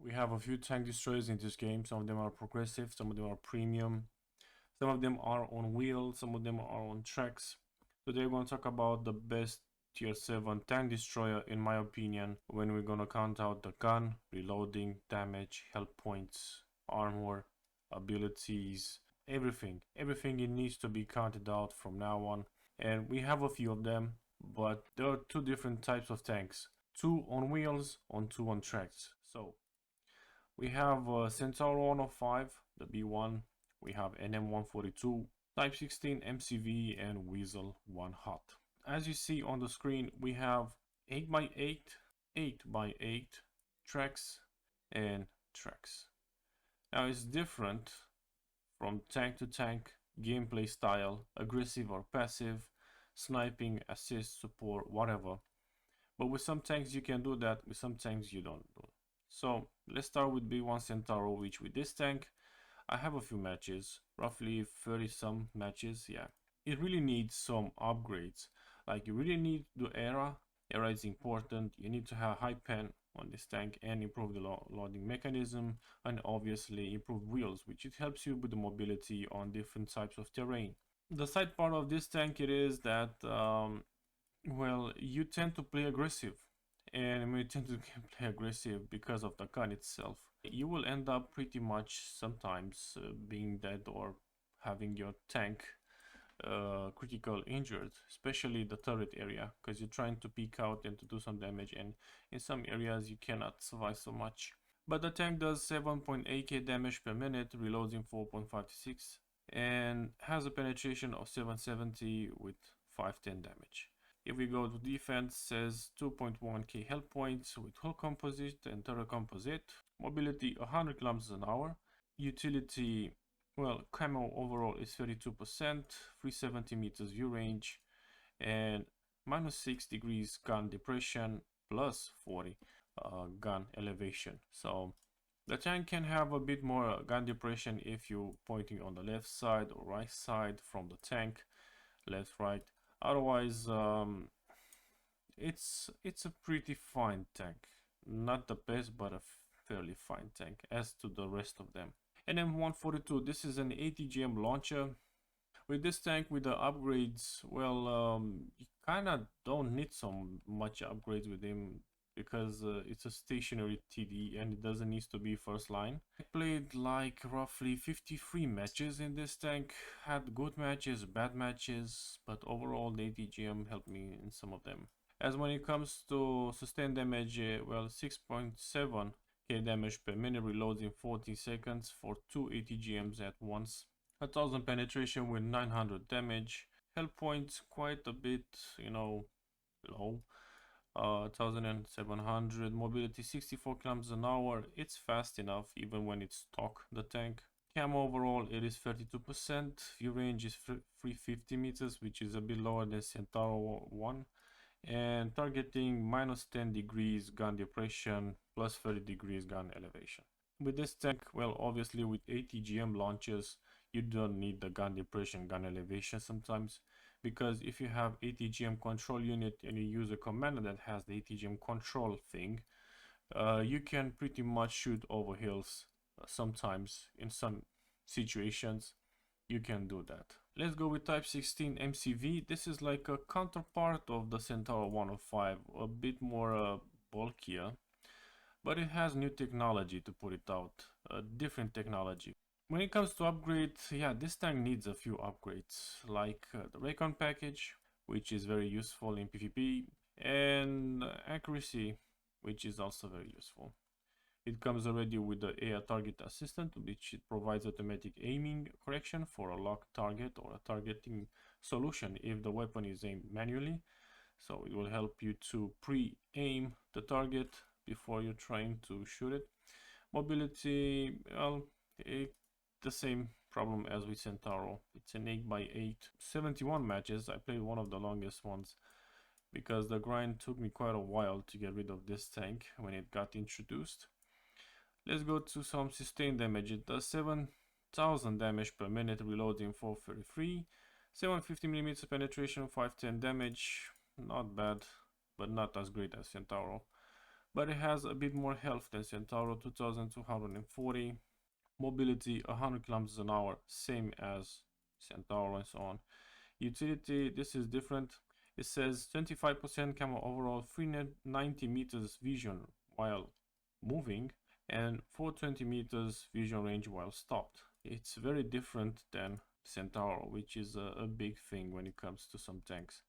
We have a few tank destroyers in this game. Some of them are progressive, some of them are premium, some of them are on wheels, some of them are on tracks. Today we're going to talk about the best tier 7 tank destroyer in my opinion, when we're going to count out the gun, reloading, damage, health points, armor, abilities, everything it needs to be counted out from now on. And we have a few of them, but there are two different types of tanks, two on wheels and two on tracks. So we have Centaur 105, the B1, we have NM142, Type 16 MCV, and Weasel 1 Hot. As you see on the screen, we have 8x8, 8x8 tracks and tracks. Now it's different from tank to tank, gameplay style, aggressive or passive, sniping, assist, support, whatever. But with some tanks you can do that, with some tanks you don't do. So let's start with B1 Centaur, which with this tank I have a few matches, roughly 30 some matches. Yeah, it really needs some upgrades. Like, you really need to do era is important. You need to have high pen on this tank and improve the loading mechanism, and obviously improve wheels, which it helps you with the mobility on different types of terrain. The side part of this tank it is that well, you tend to play aggressive, and when you tend to play aggressive because of the gun itself, you will end up pretty much sometimes being dead or having your tank critical injured, especially the turret area, because you're trying to peek out and to do some damage, and in some areas you cannot survive so much. But the tank does 7.8k damage per minute, reloads in 4.56, and has a penetration of 770 with 510 damage. If we go to defense, says 2.1k health points with hull composite and turret composite, mobility 100 kilometers an hour, utility, well, camo overall is 32%, 370 meters view range, and -6 degrees gun depression, plus 40 gun elevation. So the tank can have a bit more gun depression if you're pointing on the left side or right side from the tank, left, right. Otherwise, it's a pretty fine tank. Not the best, but a fairly fine tank as to the rest of them. NM142, this is an ATGM launcher. With this tank, with the upgrades, well, you kind of don't need so much upgrades with him, because it's a stationary TD and it doesn't need to be first line. I played like roughly 53 matches in this tank, had good matches, bad matches, but overall the ATGM helped me in some of them. As when it comes to sustained damage, well, 6.7k damage per minute, reloads in 14 seconds for 2 ATGMs at once. 1000 penetration with 900 damage. Health points quite a bit, you know, low. 1700. Mobility 64 kilometers an hour. It's fast enough even when it's stock, the tank. Camo overall it is 32%. View range is 350 meters, which is a bit lower than Centaur 1. And targeting -10 degrees gun depression, plus 30 degrees gun elevation. With this tank, well, obviously with ATGM launchers, you don't need the gun depression, gun elevation sometimes, because if you have ATGM control unit and you use a commander that has the ATGM control thing, you can pretty much shoot over hills sometimes. In some situations you can do that. Let's go with Type 16 MCV. This is like a counterpart of the Centaur 105, a bit more bulkier, but it has new technology to put it out, a different technology. When it comes to upgrades, yeah, this tank needs a few upgrades, like the Recon package, which is very useful in PvP, and accuracy, which is also very useful. It comes already with the AI target assistant, which it provides automatic aiming correction for a locked target or a targeting solution if the weapon is aimed manually. So it will help you to pre-aim the target before you're trying to shoot it. Mobility, well, the same problem as with Centaur. It's an 8x8. 71 matches. I played one of the longest ones because the grind took me quite a while to get rid of this tank when it got introduced. Let's go to some sustained damage. It does 7000 damage per minute, reloading 433, 750mm penetration, 510 damage. Not bad, but not as great as Centaur. but it has a bit more health than Centaur, 2240. Mobility 100 kilometers an hour, same as Centaur and so on. Utility, this is different. It says 25% camo overall, 390 meters vision while moving, and 420 meters vision range while stopped. It's very different than Centaur, which is a big thing when it comes to some tanks.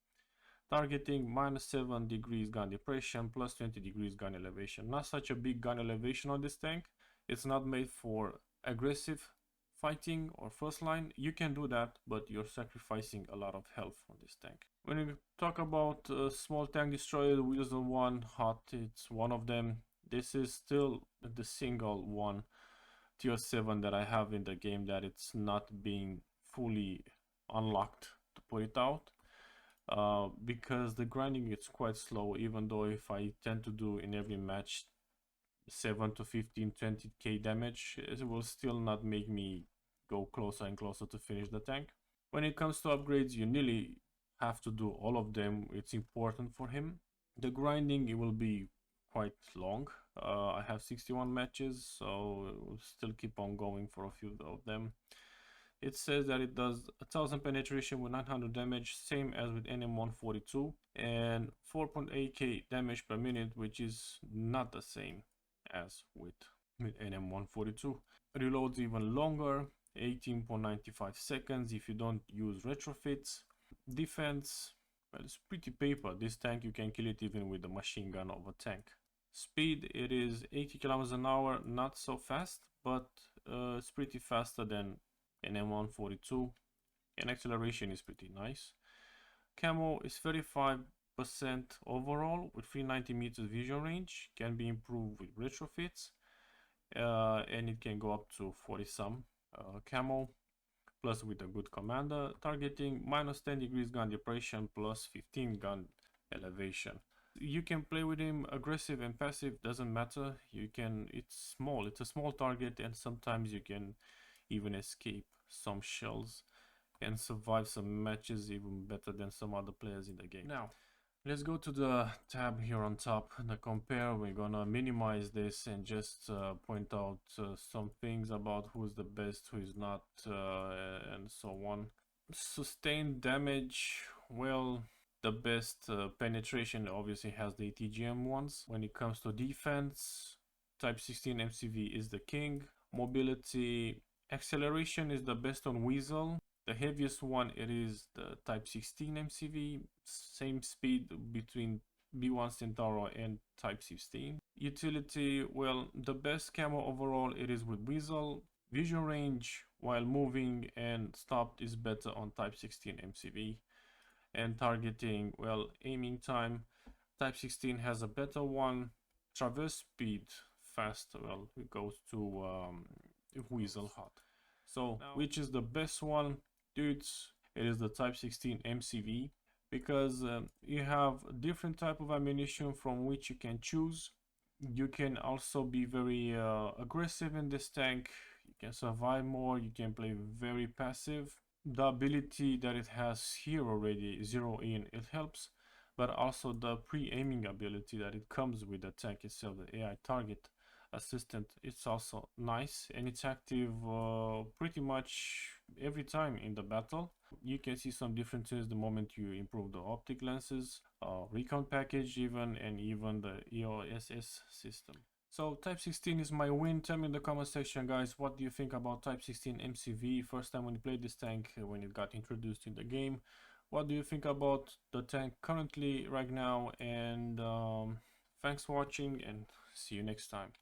Targeting -7 degrees gun depression, plus 20 degrees gun elevation. Not such a big gun elevation on this tank. It's not made for aggressive fighting or first line. You can do that, but you're sacrificing a lot of health on this tank. When you talk about small tank destroyer, Wheelsel 1 hot, it's one of them. This is still the single one tier 7 that I have in the game that it's not being fully unlocked to put it out. Because the grinding is quite slow, even though if I tend to do in every match 7 to 15, 20k damage, it will still not make me go closer and closer to finish the tank. When it comes to upgrades, you nearly have to do all of them. It's important for him. The grinding, it will be quite long. I have 61 matches, so we'll still keep on going for a few of them. It says that it does 1000 penetration with 900 damage, same as with NM142, and 4.8k damage per minute, which is not the same as with NM142. Reloads even longer, 18.95 seconds if you don't use retrofits. Defense, well, it's pretty paper. This tank, you can kill it even with a machine gun of a tank. Speed, it is 80 kilometers an hour, not so fast, but it's pretty faster than NM142, and acceleration is pretty nice. Camo is 35% overall with 390 meters vision range, can be improved with retrofits, and it can go up to 40 some camo, plus with a good commander. Targeting -10 degrees gun depression, plus 15 gun elevation. You can play with him aggressive and passive, doesn't matter. You can, it's small, it's a small target, and sometimes you can even escape some shells and survive some matches even better than some other players in the game. Now, let's go to the tab here on top, the compare. We're gonna minimize this and just point out some things about who's the best, who is not, and so on. Sustained damage, well, the best penetration obviously has the ATGM ones. When it comes to defense, Type 16 MCV is the king. Mobility, acceleration is the best on Weasel. The heaviest one, it is the Type 16 MCV. Same speed between B1 Centaur and Type 16. Utility, well, the best camo overall, it is with Weasel. Vision range while moving and stopped is better on Type 16 MCV. And targeting, well, aiming time, Type 16 has a better one. Traverse speed, fast, well, it goes to Weasel hot. So which is the best one, dudes? It is the Type 16 MCV, because you have different type of ammunition from which you can choose. You can also be very aggressive in this tank. You can survive more, you can play very passive. The ability that it has here already, zero in, it helps, but also the pre-aiming ability that it comes with the tank itself, the AI target assistant, it's also nice, and it's active pretty much every time in the battle. You can see some differences the moment you improve the optic lenses, recon package even, and even the EOSS system. So Type 16 is my win. Tell me in the comment section, guys, what do you think about Type 16 MCV? First time when you played this tank, when it got introduced in the game. What do you think about the tank currently right now? And thanks for watching, and see you next time.